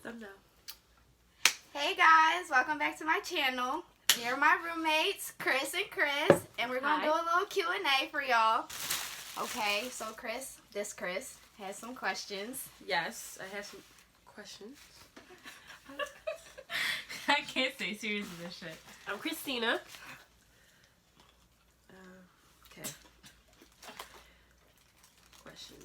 Thumbnail. Hey guys, welcome back to my channel. Here are my roommates, Chris and Chris, and we're gonna do a little Q&A for y'all. Okay, so Chris has some questions. Yes, I have some questions. I can't stay serious with this shit. I'm Christina. Okay. Questions.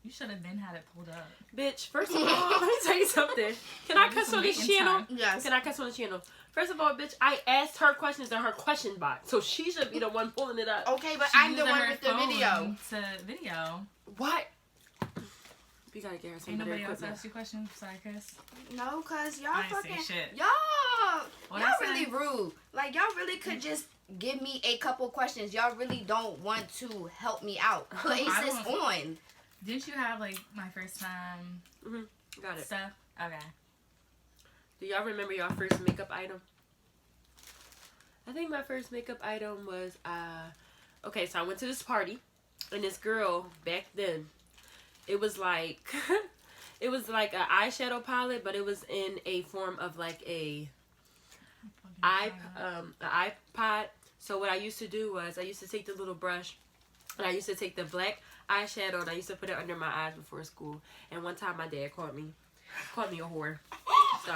You should have been had it pulled up. Bitch, first of all, let me tell you something. Can I cuss on this channel? Yes. Can I cuss on the channel? First of all, bitch, I asked her questions in her question box, so she should be the one pulling it up. Okay, but She I'm the using one her with the phone video. To video. What? We gotta get her some Ain't better nobody else equipment. asked you questions? Sorry, Chris. No, cause y'all I ain't say fucking shit. y'all What'd I really say? rude. Like y'all really could just give me a couple questions. Y'all really don't want to help me out. Put I Aces don't- on. Didn't you have like my first time Got it. stuff? Okay. Do y'all remember your first makeup item? I think my first makeup item was, okay, so I went to this party, and this girl, back then, it was like, it was like an eyeshadow palette, but it was in a form of like an iPod. So what I used to do was, I used to take the little brush, and I used to take the black eyeshadow, and I used to put it under my eyes before school. And one time my dad called me a whore. So,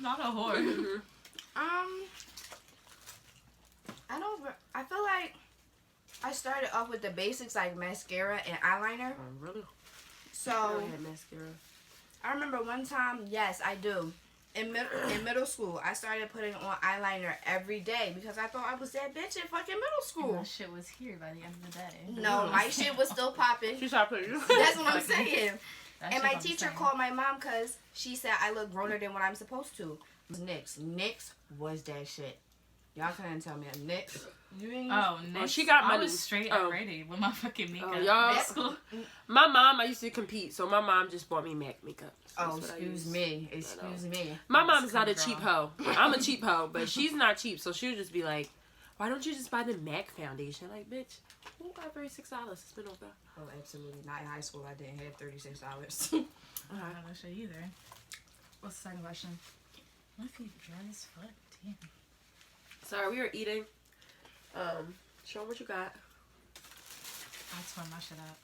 Not a whore. I feel like I started off with the basics like mascara and eyeliner. oh, really? So I had mascara. I remember one time, yes, I do. In middle school, I started putting on eyeliner every day because I thought I was that bitch in fucking middle And school. that shit was here by the end of the day. No, my shit was still popping. She started putting That's what I'm saying. That And shit my was teacher insane. called my mom because she said I look growner than what I'm supposed to. NYX was that shit. Y'all couldn't tell me. NYX. You ain't. Oh, next, she got I money. was straight Oh. already with my fucking makeup. Oh, y'all. at school. My mom, I used to compete, so my mom just bought me MAC makeup. So Oh, that's what I excuse use. me. Excuse me. My mom is That's not a cool, cheap girl. hoe. I'm a cheap hoe, but she's not cheap, so she'll just be like, why don't you just buy the MAC foundation? Like, bitch, who got $36? It's been over. Oh, absolutely not. In high school, I didn't have $36. I don't have that shit either. What's the second question? My feet dry as fuck. Damn. Sorry, we were eating. Show 'em what you got. I tore my shit up.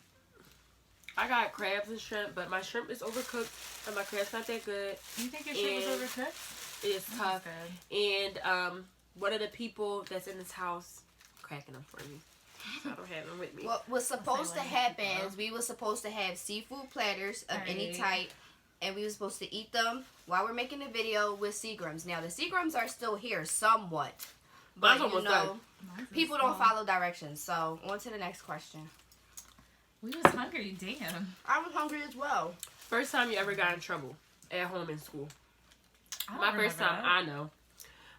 I got crabs and shrimp, but my shrimp is overcooked, and my crab's not that good. You think your shit was And overcooked? It's That was tough. good. And one of the people that's in this house cracking them for me. So I don't have them with me. What was supposed to like happen that. is we were supposed to have seafood platters of any Right. type, and we were supposed to eat them while we're making the video with Seagrams. Now, the Seagrams are still here somewhat, but Mine's almost done. Mine's people small. don't follow directions. So, on to the next question. We was hungry, damn. I was hungry as well. First time you ever got in trouble at home in school? I don't My first remember time, that. I know.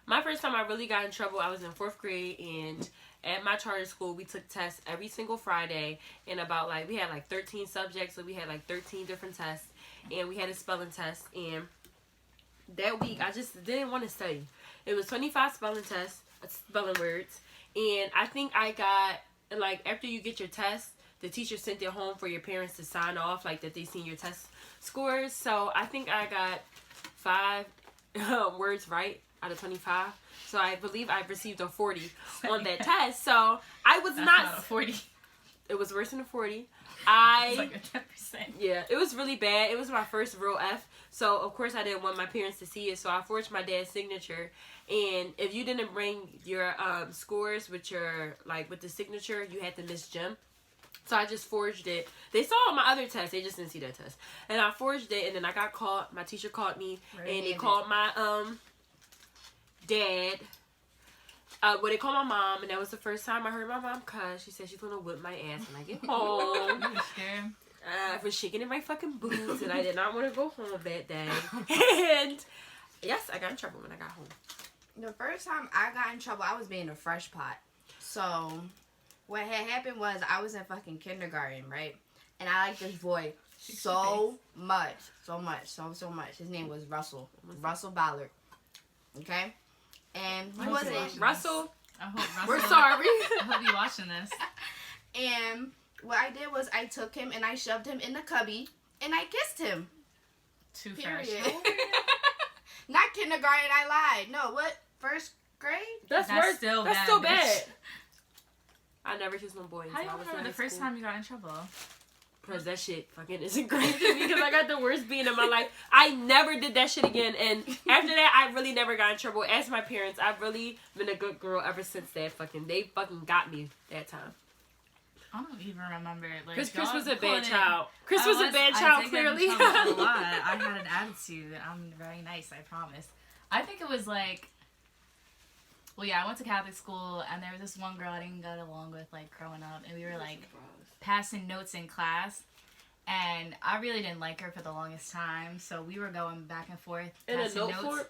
My first time I really got in trouble, I was in 4th grade, and at my charter school, we took tests every single Friday, and we had like 13 subjects, so we had like 13 different tests, and we had a spelling test, and that week, I just didn't want to study. It was 25 spelling tests, spelling words, and I think I got, like, after you get your test, the teacher sent it home for your parents to sign off, like, that they seen your test scores, so I think I got 5 words right out of 25. So I believe I received a 40 on that test. So I was That's not not a 40. It was worse than a 40. It's like a 10%. Yeah, it was really bad. It was my first real F. So of course I didn't want my parents to see it. So I forged my dad's signature. And if you didn't bring your scores with your with the signature, you had to miss gym. So I just forged it. They saw my other test. They just didn't see that test. And I forged it, and then I got caught. My teacher caught me, and they called my dad. They called my mom, and that was the first time I heard my mom cuss. She said she's gonna whip my ass when I get home. You were scared? I was shaking in my fucking boots, and I did not want to go home that day. And yes, I got in trouble when I got home. The first time I got in trouble, I was being a fresh pot. So, what had happened was I was in fucking kindergarten, right? And I liked this boy so much. His name was Russell Ballard. Okay? And he wasn't... Russell, I hope Russell, we're sorry. I hope you're watching this. And what I did was I took him and I shoved him in the cubby and I kissed him. Too Period. fresh. Not kindergarten, I lied. No, what? First grade? That's worse. Still That's bad, still bitch. bad. I never kissed no boy. How do you until I was remember in the first school. time you got in trouble? Cause that shit fucking isn't crazy because I got the worst beating in my life. I never did that shit again, and after that, I really never got in trouble. Ask my parents. I've really been a good girl ever since that. They fucking got me that time. I don't even remember. Like, Cause Chris y'all was a calling bad it- child. Chris I was a bad child, I did get in clearly. trouble a lot. I had an attitude. I'm very nice, I promise. I think it was like, well, yeah, I went to Catholic school, and there was this one girl I didn't get along with, like, growing up, and we were, like, passing notes in class, and I really didn't like her for the longest time, so we were going back and forth, In a passing note notes. form?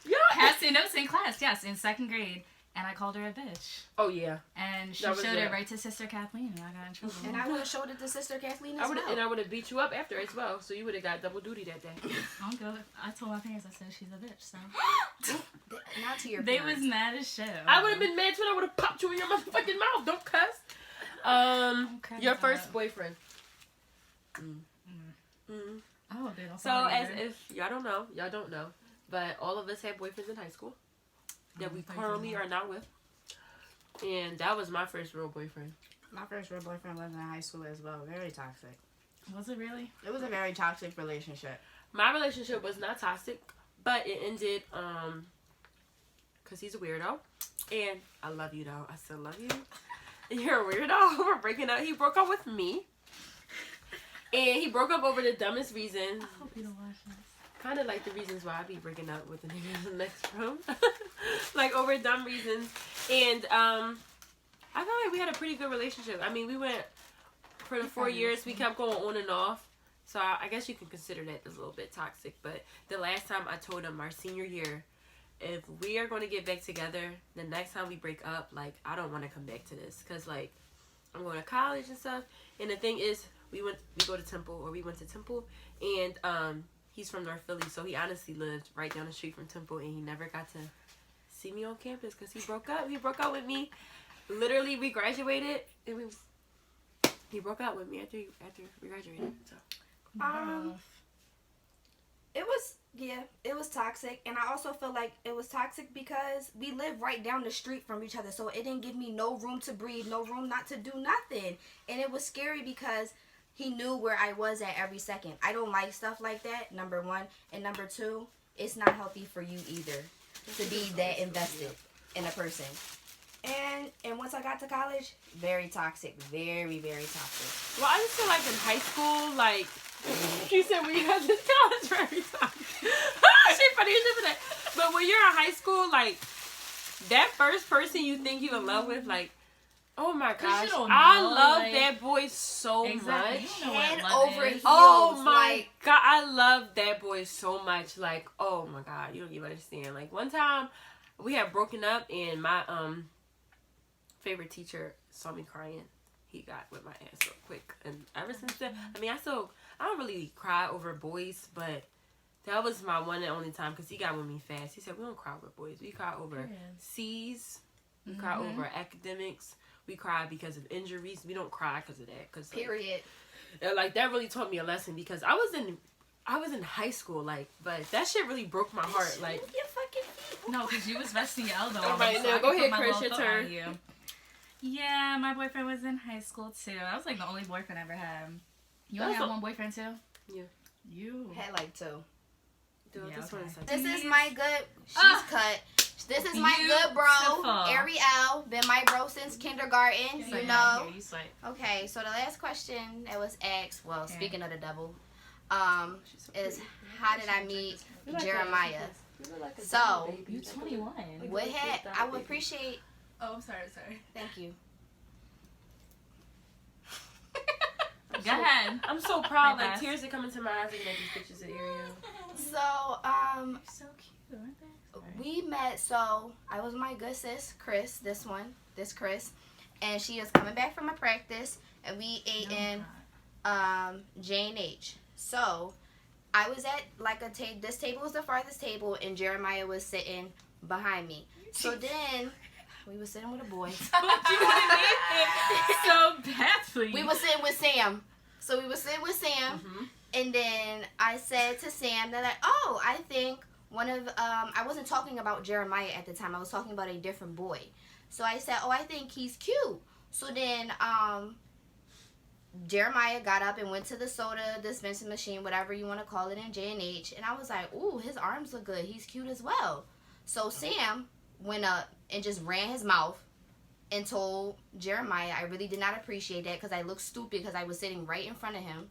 Yeah. Passing notes in class, yes, in 2nd grade, and I called her a bitch. Oh yeah. And she That was showed it. it right to Sister Kathleen, and I got in trouble. And I would have showed it to Sister Kathleen as well. And I would have beat you up after as well, so you would have got double duty that day. I'm good. I told my parents, I said she's a bitch, so. Not to your They parents. was mad as shit. I would have been mad too, and I would have popped you in your motherfucking mouth. Don't cuss. Your first boyfriend. Oh, they don't So sound as either. if y'all don't know, but all of us had boyfriends in high school that we thank currently you. are not with, and that was my first real boyfriend. My first real boyfriend was in high school as well. Very toxic. Was it really? It was a very toxic relationship. My relationship was not toxic, but it ended because he's a weirdo, and I love you though. I still love you. You're a weirdo. We're breaking up. He broke up with me, and he broke up over the dumbest reasons. I hope you don't watch this. Kind of like the reasons why I be breaking up with the niggas in the next room. Like over dumb reasons. And I felt like we had a pretty good relationship. I mean, we went for the 4 years, we kept going on and off. So I guess you can consider that as a little bit toxic. But the last time I told him, our senior year, if we are going to get back together, the next time we break up, like, I don't want to come back to this. Because, like, I'm going to college and stuff. And the thing is, we went to Temple, and he's from North Philly, so he honestly lived right down the street from Temple, and he never got to see me on campus because he broke up. He broke up with me. Literally, we graduated, and he broke up with me after we graduated. So It was toxic, and I also feel like it was toxic because we live right down the street from each other, so it didn't give me no room to breathe, no room not to do nothing, and it was scary because he knew where I was at every second. I don't like stuff like that, number one, and number two, it's not healthy for you either to be that invested in a person. And once I got to college, very toxic, very, very toxic. well, I just feel like in high school, like you said, when you got to college, very toxic. Shit funny as shit for that. But when you're in high school, like that first person you think you in love with, like, oh my gosh, you don't I know, love like, that boy so exactly. much. You know what Head love over is. heels. Oh my like, god, I love that boy so much. Like, oh my god, you don't even understand. Like, one time we had broken up, and my favorite teacher saw me crying. He got with my ass real quick, and ever since then, I mean, I don't really cry over boys, but that was my one and only time because he got with me fast. He said, we don't cry over boys, we cry over C's, we cry over academics, we cry because of injuries. We don't cry because of that. Cause, period. like that really taught me a lesson because I was in high school, like, but that shit really broke my heart. Like, Your fucking feet. No, because you was resting your elbow. All on right, me, so now I go could ahead, put my Chris, little your foot turn. on you. Yeah, my boyfriend was in high school too. That was like the only boyfriend I ever had. You only had one boyfriend too? Yeah. You. Had like two. dude, Yeah, this one okay. is like, This is my good. She's cut. This is my good bro, Beautiful. Ariel. Been my bro since kindergarten. So, You yeah, know. here, you swipe. Okay, so the last question that was asked, well, Okay. speaking of the devil, she's so is pretty. how did I meet You like Jeremiah? that. You look like a So, doll baby. You 21. What had I would appreciate? Oh, I'm sorry. Thank you. Go ahead. I'm so proud. My Like, best. tears are coming to my eyes looking at these pictures of Ariel. So So cute, aren't they? Sorry. we met. So I was my good sis, Chris. This Chris, and she was coming back from a practice, and we ate No, in I'm not. J&H. So I was at like a table. This table was the farthest table, and Jeremiah was sitting behind me. So then we were sitting with a boy. so badly. We were sitting with Sam. So we were sitting with Sam, And then I said to Sam that I think one of I wasn't talking about Jeremiah at the time. I was talking about a different boy. So I said, I think he's cute. So then Jeremiah got up and went to the soda dispensing machine, whatever you want to call it, in J&H. And I was like, ooh, his arms look good. He's cute as well. So Sam went up and just ran his mouth and told Jeremiah I really did not appreciate that because I looked stupid because I was sitting right in front of him.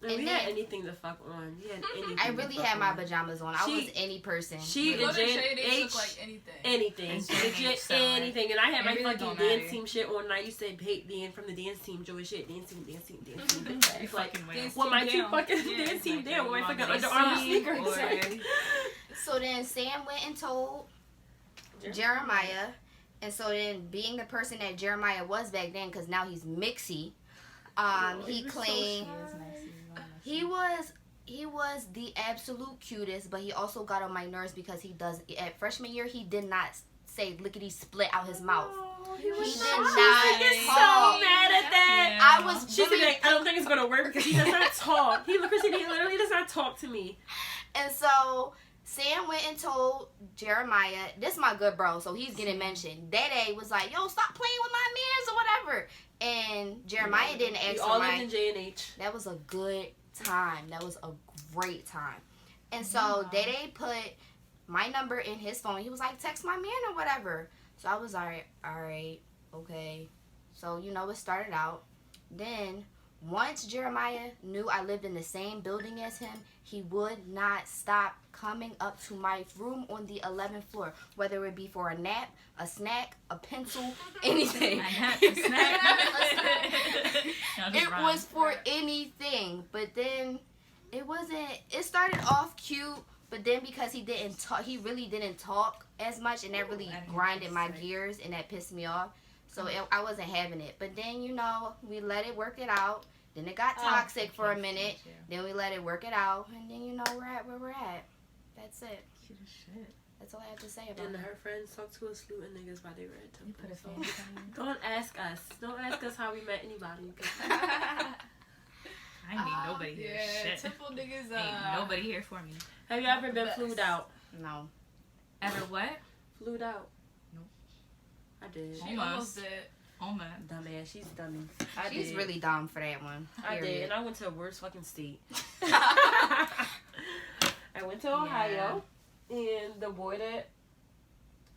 And we had anything to fuck on. We had anything. I really had my pajamas on. I was any person. She Go to J&H look like anything. Anything. Legit anything. And I had my really fucking dance team shit on, and I used to hate being from the dance team, Joey shit, dance team. You Like, fucking will. with my two fucking dance team down, with my fucking Under Armour sneakers. So then Sam went and told Jeremiah. And so then, being the person that Jeremiah was back then, because now he's mixy, he claimed he was the absolute cutest, but he also got on my nerves because he does. At freshman year, he did not say lickety split out his mouth. He did not She's talk. so mad at that. I was. She said, I don't think it's gonna work because he does not talk. He literally does not talk to me. And so Sam went and told Jeremiah, this is my good bro, so he's getting mentioned. Dede was like, yo, stop playing with my mans or whatever. And Jeremiah didn't ask all for lived in J&H. That was a good time. That was a great time. And so Dede put my number in his phone. He was like, text my man or whatever. So I was like, all right, okay. So, it started out. Then once Jeremiah knew I lived in the same building as him, he would not stop coming up to my room on the 11th floor, whether it be for a nap, a snack, a pencil, anything. It was for anything. But then it started off cute, but then because he didn't talk, he really didn't talk as much, and that really grinded my gears, and that pissed me off. So I wasn't having it. But then, we let it work it out. Then it got toxic for a minute. Then we let it work it out. And then, we're at where we're at. That's it. Cute as shit. That's all I have to say about it. And her friends talked to a slew of niggas while they were at Temple. You put a So fan don't ask us. Don't ask us how we met anybody. I ain't need nobody here. Yeah, Shit. Temple niggas. Ain't nobody here for me. Have you ever been flued out? No. Ever what? Flued out? Nope. I did. She almost did. Oh my. Dumbass. She's dummy. She's really dumb for that one. I did. Period. And I went to the worst fucking state. I went to Ohio. And the boy that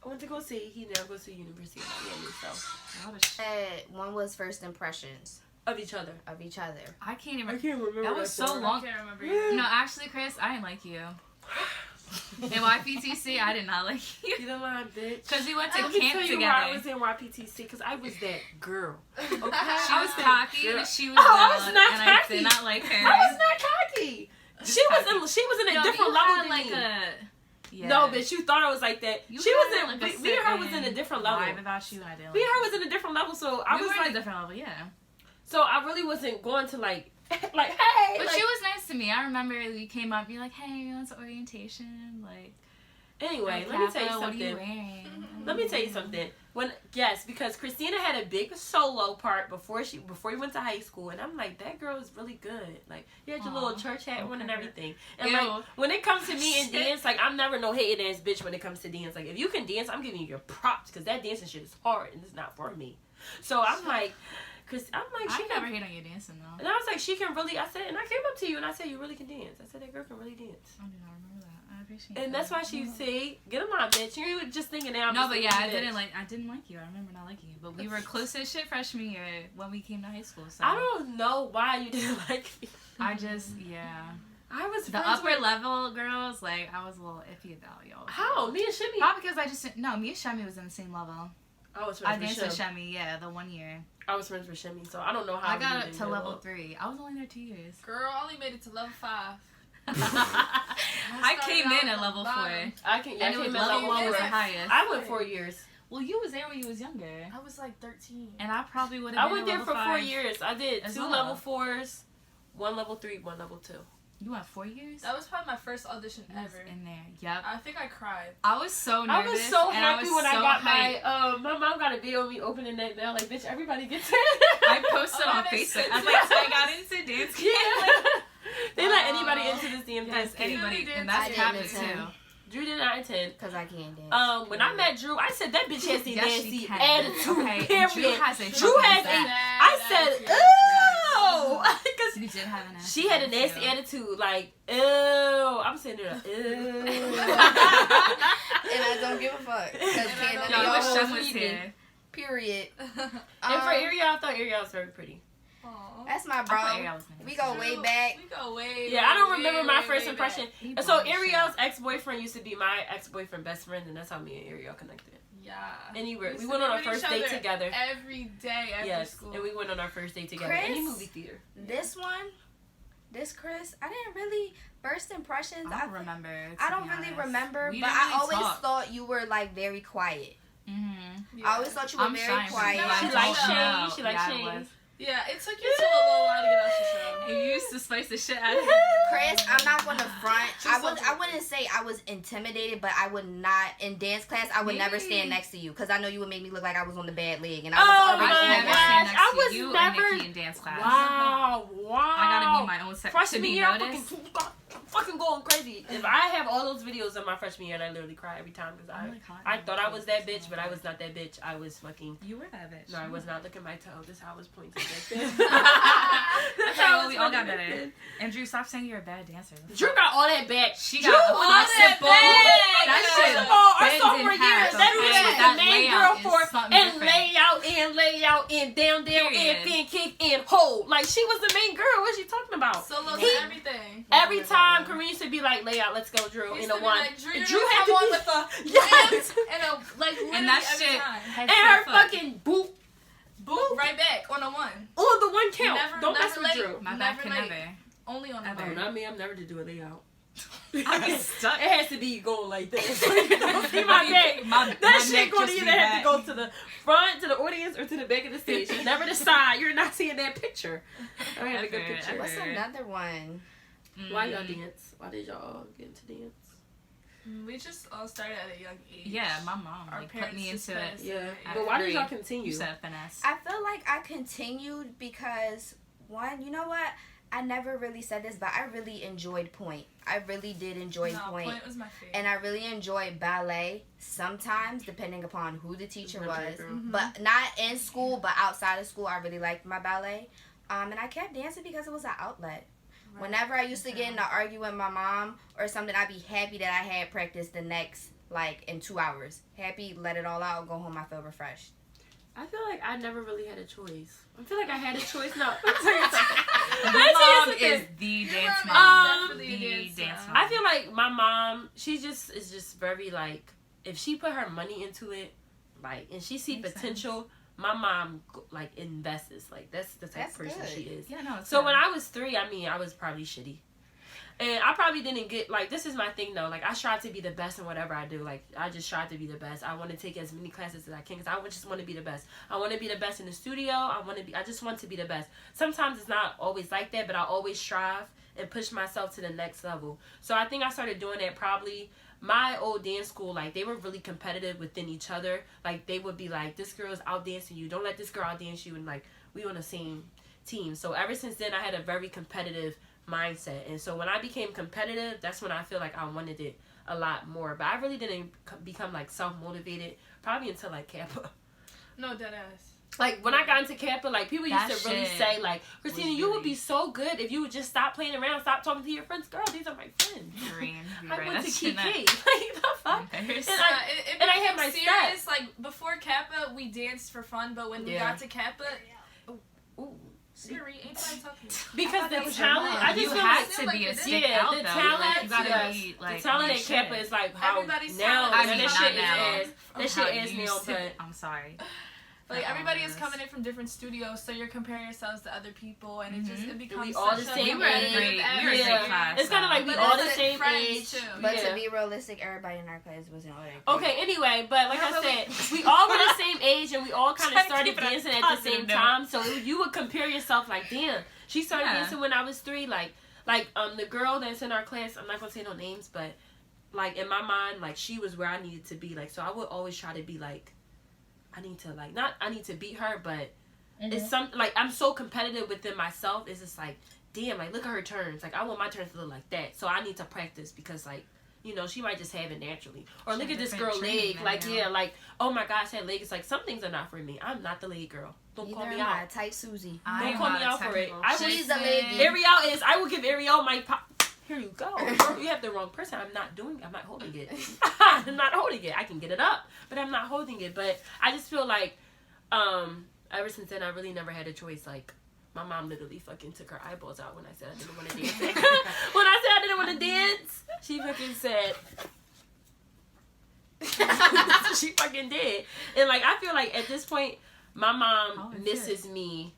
I went to go see, he now goes to University of Miami. So One was first impressions of each other. I can't even. I can't remember. That was so long. I can't remember either. No, actually, Chris, I didn't like you. In YPTC, I did not like you. You know why, bitch? Because we went to Let me camp tell you together. why I was in YPTC, because I was that girl. Okay? She was cocky and she was I was loud, not and cocky. I did not like her. I was not cocky. She was in a different level than like me. Yeah. No, bitch, you thought I was like that. You she was had, in. like, Me and her was in a different level. Vibe about you, and I didn't. Me and her like was in a different level, so I we was were like in a different level, yeah. So I really wasn't going to like hey. But like, she was nice to me. I remember you came up, you're like, hey, you want some orientation? Like. Anyway, let me tell you What are something. you wearing? Let me tell you something. Because Christina had a big solo part before we went to high school, and I'm like, that girl is really good. Like, you had your little church hat on and everything. And like, when it comes to me and dance, like, I'm never no hating ass bitch when it comes to dance. Like, if you can dance, I'm giving you your props, because that dancing shit is hard and it's not for me. So I'm like, I never hate on your dancing though. And I was like, she can really. I said, and I came up to you and I said, you really can dance. I said, that girl can really dance. I do not remember that. I appreciate And that. that's why she say, get him on, bitch. You were just thinking now. No, but yeah, I didn't like you. I remember not liking you, but we were close as shit freshman year when we came to high school. So I don't know why you didn't like me. I just I was the upper level girls. Like I was a little iffy about y'all. How? Me and Shimmy? Probably because I just no. Me and Shemmy was in the same level. I danced with Shemmy. Yeah, the 1 year. I was friends with Shimmy, so I don't know how. I got it to level 3. I was only there 2 years. Girl, I only made it to level 5. I came in at level 4. I came in level 1 was the four. highest. I went 4 years. Well, you was there when you was younger. I was like 13. And I probably would have been I went there for 5 4 years. I did as 2 well. level 4s, 1 level 3, 1 level 2. You went 4 years? That was probably my first audition ever. In there. Yep. I think I cried. I was so nervous. I was so happy when I got hyped. my mom got a video of me opening that mail. Like, bitch, everybody gets it. I posted on Facebook. I was like, so I got into dance camp. Yeah. anybody into this damn Yes, dance kid. anybody. did And that's too. Catholic I did too. too. Drew did not attend. Because I can't dance. When I met Drew, I said that bitch has a Yes, she nasty can. attitude. Okay, Period. and Drew has a Drew fucking has bad- I said, ew, because You did have a nasty she had a nasty attitude. attitude. Like, ew. I'm sitting there, like, ew. And I don't give a fuck. Because can't No, none I of wish y'all Shem hoes was read me. here. Period. And for Ariel, I thought Ariel was very pretty. That's my I thought bro. Ariel was nice. We go way back. We go way. Yeah, I don't way, remember way, my way, first way impression. back. He And so bullshit. Ariel's ex-boyfriend used to be my ex-boyfriend best friend, and that's how me and Ariel connected. Yeah. And we used to went be on our with first each date other together. Every day after Yes, school. and we went on our first date together. Any Chris? movie theater. This Chris, I didn't really first impressions. I don't remember. I don't really remember, We but didn't I really always talk. thought you were like very quiet. Mm-hmm. I always thought you were I'm very shy. quiet. No, She I likes don't shade. know. She likes Yeah, it shade. was. Yeah, it took you till a little while to get out the show. You used to spice the shit out of it. Chris, I'm not gonna front. Just I wouldn't say I was intimidated, but I would not in dance class. I would never Maybe. stand next to you because I know you would make me look like I was on the bad leg, and I was Oh already my on never that. stand gosh, next I to was you never- and Nikki in dance class. Wow. I gotta be my own to Freshman be year, I'm noticed. fucking going crazy. If I have all those videos of my freshman year, and I literally cry every time because Oh my God. I thought I was that bitch, but I was not that bitch. I was fucking. You were that bitch. No, I was not. Look at my toe. This is how I was pointing back then. That's how I how was we all pointing got back better. then. And Drew, stop saying you're a bad dancer. Drew got all that back. She Drew got was all that simple. back. That First shit of all, our bends in sophomore year, half, that okay? bitch was That the main layout girl is for something and different. lay out and down Period. and fin kick and hold. Like she was the main girl. What is she talking about? Solos He- and everything. Every time Kareem used to be like, lay out, let's go, Drew, He in used a to be one. like, Drew, And you're Drew gonna had come on to with the be yes. and a like literally And that every shit. time. Head And to her foot. fucking boot Boop right back on a one. on the one count. Never- Don't mess never with late. Drew. My back Never can late. never. Only on a Ever. Oh, one. not me. I'm never to do a layout. I be stuck. It has to be going like this. Don't see my neck. My That shit neck gonna just either be have to back. go to the front, to the audience, or to the back of the stage. It's never the side. You're not seeing that picture. I had a good Ever, picture. ever. What's another one? Why y'all dance? Why did y'all get into dance? We just all started at a young age. Yeah, my mom Our like put parents me just into put it. us Yeah. in it. But why did Agree. y'all continue? You said finesse. I feel like I continued because one, you know what? I never really said this, but I really enjoyed point. I really did enjoy No, point. point was my favorite. And I really enjoyed ballet sometimes, depending upon who the teacher was. Mhm. But not in school, but outside of school, I really liked my ballet. And I kept dancing because it was an outlet. Right. Whenever I used to get in an argument with my mom or something, I'd be happy that I had practice the next, like, in 2 hours. Happy, let it all out, go home, I feel refreshed. I feel like I never really had a choice. I feel like I had a choice. No. Let me tell you something. My Let me tell you mom something. is the dance mom mom. is definitely a The dance dance mom. mom. I feel like my mom, she just is just very like, if she put her money into it, like, and she see Makes potential, my mom like invests. Like that's the type That's of person good. she is. Yeah, no. It's So good. when I was 3, I mean, I was probably shitty. And I probably didn't get, like, this is my thing, though. Like, I strive to be the best in whatever I do. Like, I just strive to be the best. I want to take as many classes as I can because I just want to be the best. I want to be the best in the studio. I just want to be the best. Sometimes it's not always like that, but I always strive and push myself to the next level. So I think I started doing that probably. My old dance school, like, they were really competitive within each other. Like, they would be like, this girl's out dancing you. Don't let this girl out dance you. And, like, we on the same team. So ever since then, I had a very competitive mindset. And so when I became competitive, that's when I feel like I wanted it a lot more. But I really didn't become, like, self-motivated probably until, like, Kappa. No, dead ass. Like, when I got into Kappa, like, people used That to really shit say, like, Christina, was you would really- be so good if you would just stop playing around, stop talking to your friends. Girl, these are my friends. Green, you're I right. went to That Kiki. shit not Like, the fuck? embarrassing. And Yeah, it and I became had my serious. Like before Kappa, we danced for fun, but when we Yeah. got to Kappa, Ooh. Siri, ain't nobody talking. Because that the was your talent, mom. I just You feel had like, to like be a it did. stick yeah, out the though. talent, Like, you gotta yes. be like the talent on at shit. Kappa is like how Everybody's now, talent I that mean, shit not is now. ass. That How shit is you now, used to- but I'm sorry. Like For everybody is hours. coming in from different studios, so you're comparing yourselves to other people, and it becomes We all the such same a age. competitive We were a atmosphere. great class. it's kind of like we But all it's the like same friends, age. too. But Yeah. to be realistic, everybody in our class was in order. Okay, anyway, but like No, I but said, we all were the same age and we all kind of Try to started keep it a dancing at the positive same note. time. So you would compare yourself like, damn, she started Yeah. dancing when I was 3. Like the girl that's in our class, I'm not gonna say no names, but like in my mind, like she was where I needed to be. Like so, I would always try to be like, I need to beat her, but it's some like I'm so competitive within myself. It's just like, damn, like, look at her turns. Like, I want my turns to look like that. So I need to practice because, like, you know, she might just have it naturally. Or look at this girl leg. Like, yeah, like, oh my gosh, that leg is like, some things are not for me. I'm not the leg girl. Don't call me out. Tight Susie. Don't call me out for it. She's the lady. Ariel is, I will give Ariel my pop. Here you go. You have the wrong person. I'm not holding it. I'm not holding it. I can get it up, but I'm not holding it. But I just feel like, ever since then, I really never had a choice. Like, my mom literally fucking took her eyeballs out when I said I didn't want to dance. When I said I didn't want to dance, she fucking said. She fucking did. And, like, I feel like at this point, my mom misses me.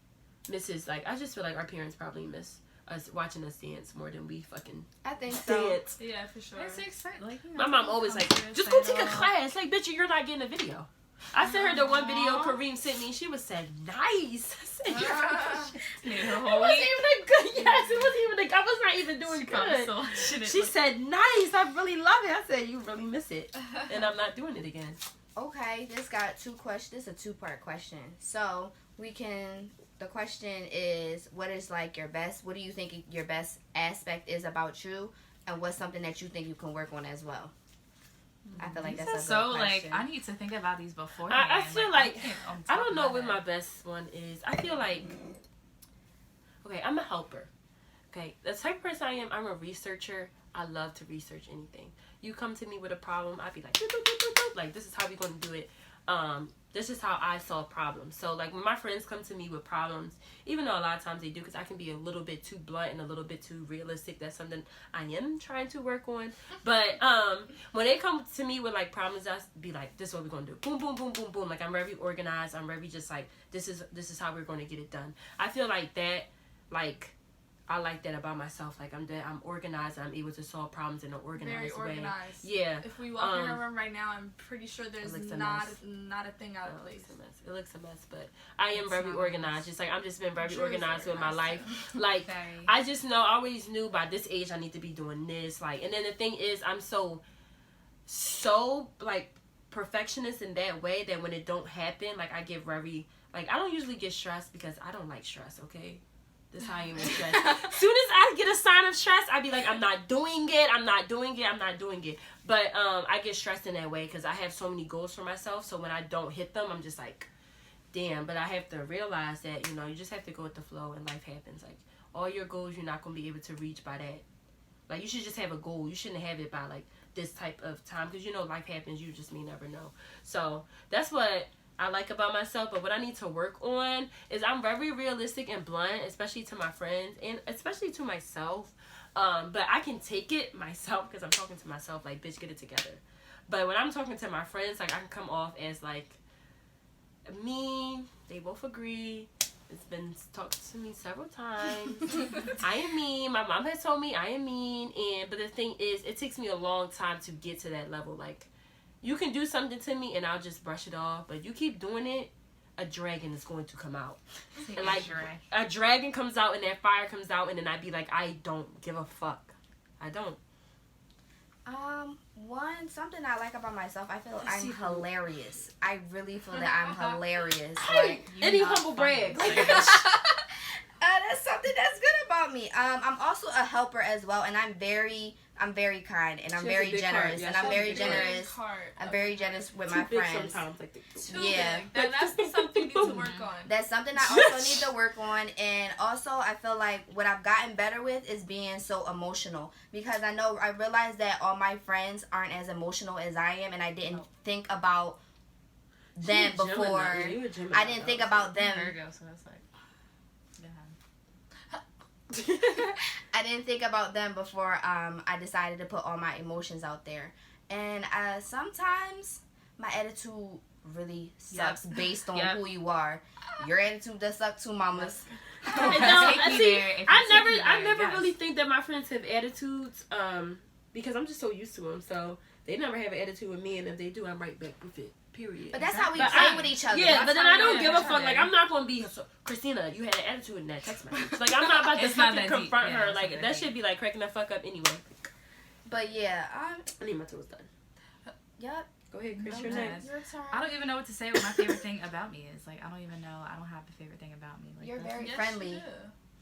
Like, I just feel like our parents probably miss us watching us dance more than we fucking I think so. dance. Yeah, for sure. It's exciting. Like, you know, My mom always like, just go take a class. Like, bitch, you're not getting a video. I sent her the one video Kareem sent me. She was said, nice. I said, it wasn't even a good. Yes, it wasn't even a. I was not even doing good. She said, nice. I really love it. I said, you really miss it, and I'm not doing it again. Okay, this got two questions. This is a two-part question. So the question is, what is like your best? What do you think your best aspect is about you, and what's something that you think you can work on as well? I feel like that's a good so question. like I need to think about these before. I feel like I don't know what my best one is. I feel like, okay, I'm a helper. Okay, the type of person I am, I'm a researcher. I love to research anything. You come to me with a problem, I'd be like, doop, doop, doop, doop, doop. Like, this is how we're going to do it. This is how I solve problems. So, like, when my friends come to me with problems, even though a lot of times they do, because I can be a little bit too blunt and a little bit too realistic. That's something I am trying to work on. But when they come to me with, like, problems, I'll be like, this is what we're going to do. Boom, boom, boom, boom, boom. Like, I'm very organized. I'm very just, like, this is how we're going to get it done. I feel like that, like, I like that about myself. Like, I'm organized. I'm able to solve problems in an organized way. Very organized. Yeah. If we walk in a room right now, I'm pretty sure there's not a thing out of place. It looks a mess, but I am very organized. Just like I've just been very organized with my life. Like, I just know, I always knew by this age I need to be doing this. Like, and then the thing is, I'm so like perfectionist in that way that when it don't happen, like I get very, like, I don't usually get stressed because I don't like stress. Okay. This is how I am with stress. As soon as I get a sign of stress, I be like, I'm not doing it. But I get stressed in that way because I have so many goals for myself. So when I don't hit them, I'm just like, damn. But I have to realize that, you know, you just have to go with the flow and life happens. Like, all your goals, you're not going to be able to reach by that. Like, you should just have a goal. You shouldn't have it by, like, this type of time because, you know, life happens. You just may never know. So that's what I like about myself. But what I need to work on is I'm very realistic and blunt, especially to my friends and especially to myself. But I can take it myself because I'm talking to myself like, bitch, get it together. But when I'm talking to my friends, like, I can come off as like mean. They both agree. It's been talked to me several times. I am mean. My mom has told me I am mean. But the thing is, it takes me a long time to get to that level. Like, you can do something to me and I'll just brush it off. But you keep doing it, a dragon is going to come out. And like, a dragon comes out and that fire comes out and then I'd be like, I don't give a fuck. I don't. Something I like about myself, I feel I'm hilarious. I really feel that I'm hilarious. Like, any humble brag. Like, that's something that's good about me. I'm also a helper as well, and I'm very kind, and I'm very generous, and I'm very generous. I'm very generous with my friends. Yeah, that's something you need to work on. That's something I also need to work on, and also I feel like what I've gotten better with is being so emotional, because I realized that all my friends aren't as emotional as I am, and I didn't think about them before. I didn't think about them. I didn't think about them before I decided to put all my emotions out there. And sometimes my attitude really sucks based on who you are. Your attitude does suck too, mamas. I never really think that my friends have attitudes because I'm just so used to them. So they never have an attitude with me, and if they do, I'm right back with it. Period. But that's how we play with each other. Yeah, but then I don't give a fuck. Like, I'm not gonna be Christina. You had an attitude in that text message. Like, I'm not about to fucking confront her. Like, that should be like cracking the fuck up anyway. But yeah, I need my tools done. Yep. Go ahead, Chris. Your next. I don't even know what to say. What my favorite thing about me is. Like, I don't even know. I don't have a favorite thing about me. Like, you're very friendly.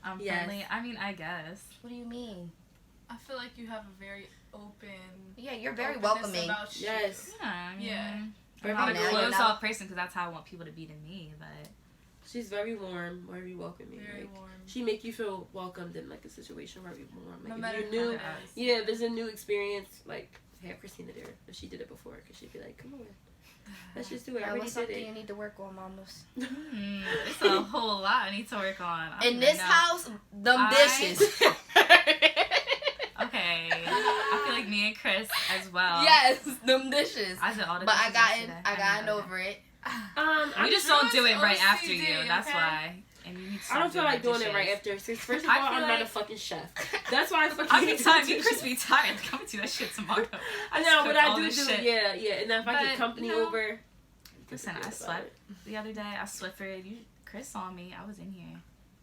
I'm Yes. friendly. I mean, I guess. What do you mean? I feel like you have a very open. Yeah, you're very openness welcoming. About you. Yes. Yeah. I mean, Yeah. I'm not a Now you closed know. off person because that's how I want people to be to me. But She's very warm, very welcoming. Very Like, warm. she make you feel welcomed in like a situation very warm. Like No if matter you're new, how it is. yeah, if there's a new experience, like have Christina there if she did it before, because she'd be like, come on, let's just do it. I Now, already what's did something it. you need to work on, mamas? it's a whole lot I need to work on. I In don't this know. house, them I- dishes. Okay. I feel like me and Chris as well. Yes, them dishes. I did all the But I dishes gotten, yesterday. I gotten know, over it. We just don't do it right OCD, after you. That's okay? why. And you need to I don't stop feel like doing it dishes. right after. Since first of I all, feel I'm not a like- fucking chef. That's why I fucking. I be hate tired. Me doing and Chris dishes. be tired. Come do that shit tomorrow. I No, just what cook I all do this do, shit. yeah, and then if I But, get company you know, over. Listen, I swept the other day. I Swiffered. Chris saw me. I was in here.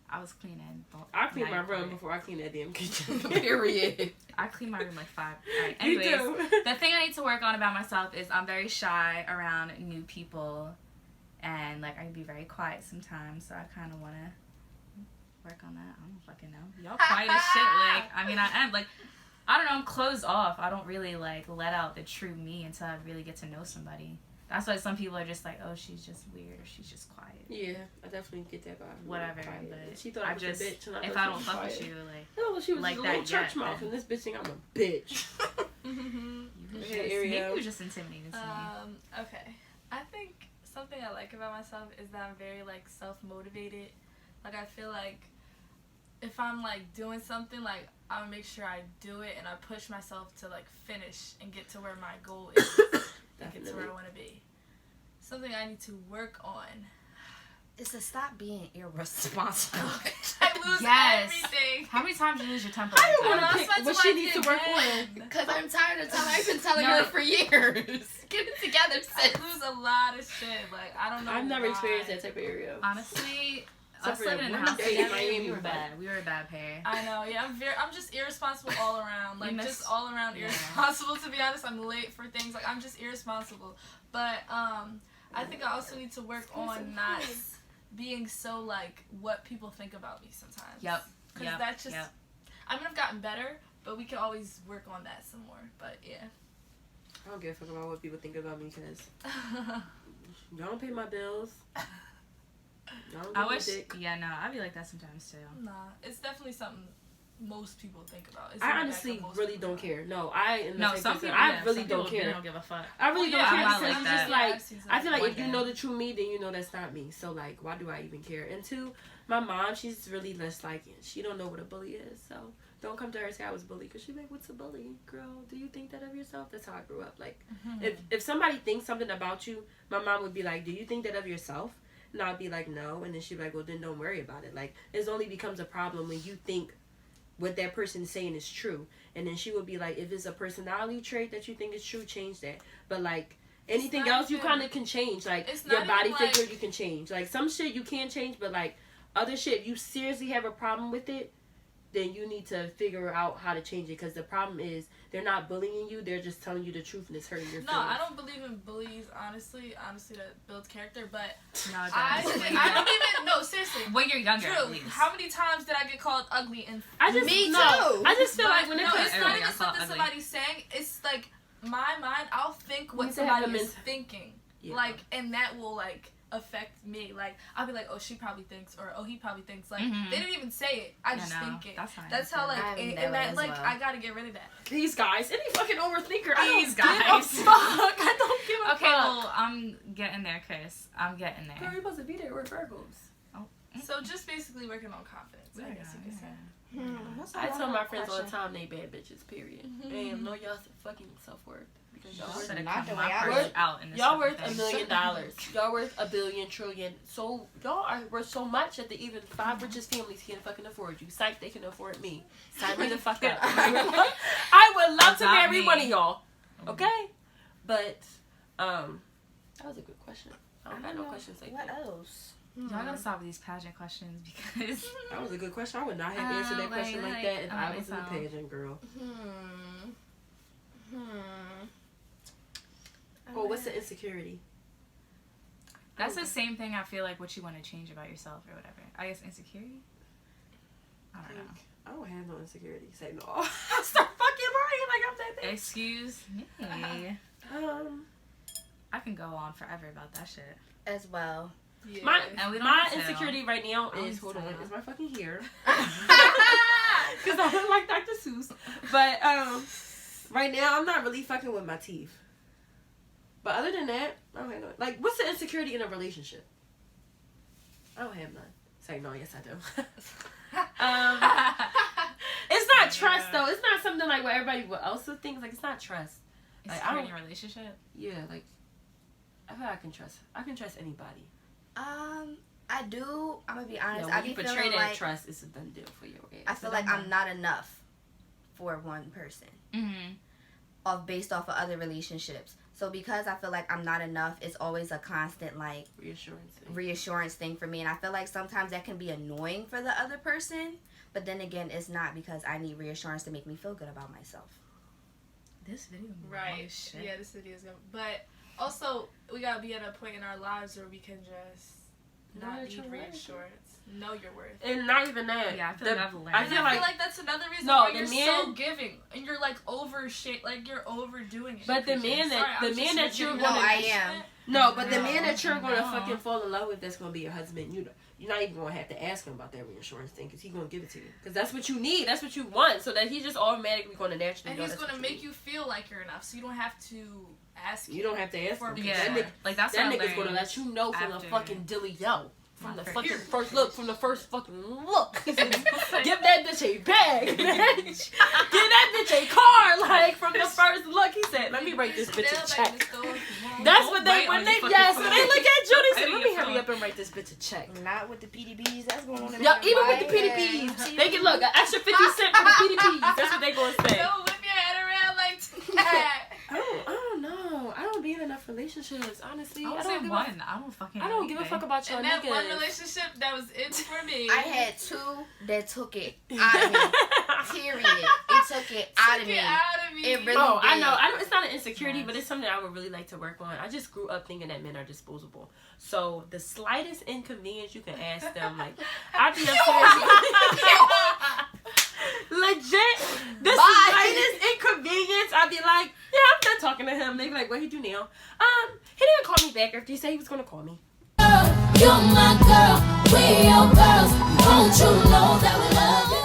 I was cleaning. I clean my night room part. before I clean that damn kitchen. Period. I clean my room like 5. Alright, You anyways, do. the thing I need to work on about myself is I'm very shy around new people, and like I can be very quiet sometimes. So I kind of want to work on that. I don't fucking know. Y'all quiet as shit. Like I mean, I am like I don't know. I'm closed off. I don't really like let out the true me until I really get to know somebody. That's why some people are just like, oh, she's just weird or she's just quiet. Yeah, I definitely get that vibe. Whatever, Quiet. but She thought I was just a bitch, and I if thought I she don't was fuck quiet. with you, like No, she was like just a little that church yet, mouth, then. and this bitch think I'm a bitch. you was Okay, just, Ariel. maybe you were just intimidating to me. Okay. I think something I like about myself is that I'm very like self-motivated. Like I feel like if I'm like doing something, like I'll make sure I do it and I push myself to like finish and get to where my goal is and get to Definitely. where I want to be. Something I need to work on. It's to stop being irresponsible. I lose Yes. everything. How many times you lose your temper? I like don't that? want to lost pick my what she temper needs to work again. on. Because I'm tired of telling I've been telling No. her for years. Get it together, I sis. lose a lot of shit. Like I don't know. I've never why. experienced that type of area. Honestly, Except us for living in the one house day in together, Miami, we were but- bad. We were a bad pair. I know, yeah, I'm just irresponsible all around. Like, miss- just all around yeah. irresponsible, to be honest. I'm late for things. Like, I'm just irresponsible. But, I think I also need to work on not being so, like, what people think about me sometimes. Yep. Because Yep. that's just, Yep. I mean, I've gotten better, but we can always work on that some more. But, yeah. I don't give a fuck about what people think about me because y'all don't pay my bills. Y'all don't I give me wish. dick. Yeah, no, I'd be like that sometimes too. Nah, it's definitely something most people think about. It's I something honestly that most really people don't think care. No, I am the No, type some person- people. I yeah, really some don't people care. Don't give a fuck. I really Well, don't yeah, care I'm not because like it's that. just Yeah, like I've seen I feel like One if you day. know the true me, then you know that's not me. So like, why do I even care? And two, my mom, she's really less like she don't know what a bully is. So don't come to her and say I was bullied because she's like, what's a bully, girl? Do you think that of yourself? That's how I grew up. Like, if somebody thinks something about you, my mom would be like, do you think that of yourself? And I'd be like, no. And then she'd be like, well, then don't worry about it. Like, it only becomes a problem when you think what that person is saying is true. And then she would be like, if it's a personality trait that you think is true, change that. But like anything not else, you even- kind of can change. Like it's your not body even, figure, like- you can change. Like some shit you can't change, but like other shit, if you seriously have a problem with it, then you need to figure out how to change it. Because the problem is they're not bullying you; they're just telling you the truth and it's hurting your No, feelings. I don't believe in bullies, honestly. Honestly, that builds character. But No, it I doesn't. don't even, no, seriously. When you're younger, at True. least. How many times did I get called ugly? And I just Me no, too. I just feel But like when it no, comes it's to not everybody even got called something ugly. somebody's saying. It's like my mind. I'll think You what need to have somebody a is thinking, Yeah. like, and that will like affect me. Like I'll be like, oh, she probably thinks, or oh, he probably thinks. Like Mhm. they didn't even say it. I just no, think it. That's fine. That's how like, I'm and that way that as like well. I gotta get rid of that. these guys, any fucking overthinker. I These don't give a guys. fuck. I don't give a Okay, fuck. well, I'm getting there, Chris. I'm getting Girl, there. you're supposed to be there. We're Virgos. So just basically working on confidence. I guess you could say. I tell my friends all the time they bad bitches, period. And know y'all fucking self-worth. Because y'all Y'all worth, better Not come the my way I first work. out in this y'all fucking worth $1 thing. million. Y'all worth $1 billion, trillion. So y'all are worth so much that the even 5 richest families can't fucking afford you. Psych, they can afford me. Sign me the fuck up. I would love to Adopt marry me. one of y'all. Okay? But, that was a good question. I don't have no questions like What that. else? Y'all gotta stop with these pageant questions because That was a good question. I would not have answered that question like that if I was in a pageant, girl. Well, what's the insecurity? that's the same thing. I feel like what you want to change about yourself or whatever. I guess insecurity. have no insecurity. Say no. I start fucking lying like I'm that bitch. Excuse me. I can go on forever about that shit. As well. Yeah. My And insecurity right now is, hold on, tell. is my fucking hair. Because I look like Dr. Seuss. But right now, I'm not really fucking with my teeth. But other than that, I don't have no. Like, what's the insecurity in a relationship? I don't have none. Say no, yes I do. It's not trust though. It's not something like what everybody else would think. Like, it's not trust. Like, I don't. In a relationship. Yeah, like I feel like I can trust anybody. I do. I'm gonna be honest. Yeah, I when be you betray feeling that like trust, it's a done deal for you. I feel like I'm not enough for one person. Mm-hmm. Based off of other relationships. So because I feel like I'm not enough, it's always a constant like reassurance thing for me, and I feel like sometimes that can be annoying for the other person. But then again, it's not, because I need reassurance to make me feel good about myself. This video, Right. shit. Yeah, this video is good. But also, we gotta be at a point in our lives where we can just not need reassurance. Know your worth. And not even that. Yeah, I feel like I've learned. I feel like that's another reason No, why the you're man- so giving and you're like like you're overdoing it. But the man that Sorry, the man that you're No, gonna I am. no, but the No, man that you're gonna no. fucking fall in love with, that's gonna be your husband. You're not even gonna have to ask him about that reassurance thing, because he's gonna give it to you. Because that's what you need. That's what you want. So that he's just automatically gonna naturally. and know he's that's gonna what make you feel like you're enough, so you don't have to ask. You don't have to ask For him. me. because Yeah, That, like that's that what I nigga's gonna learned let you know from the after- fucking dilly yo. From the After- fucking first look, from the first fucking look. Give that bitch a bag, bitch. Give that bitch a car, like, from the first look. He said, let me write this bitch a check. That's what they, when they, yes, when they look at you, they say, let me hurry up and write this bitch a check. Not with the PDBs. That's going on in Yo, my even with the head. PDPs, they can look, an extra 50 cents for the PDPs. That's what they gonna say. Don't whip your head around like that. I don't know. I don't be in enough relationships, honestly. I would say one. I don't fucking. I don't give a fuck about your And that niggas. one relationship, that was it for me. I had two that took it out of me. Period. It took it out of me. It really Oh, I did. know. It's not an insecurity, but it's something I would really like to work on. I just grew up thinking that men are disposable. So the slightest inconvenience, you can ask them. Like, I'd be upstairs. Legit, the slightest inconvenience, I'd be like, yeah, I'm done talking to him. They be like, what he do now? He didn't call me back after he said he was gonna call me. You're my girl, we're your girls. Don't you know that we love you?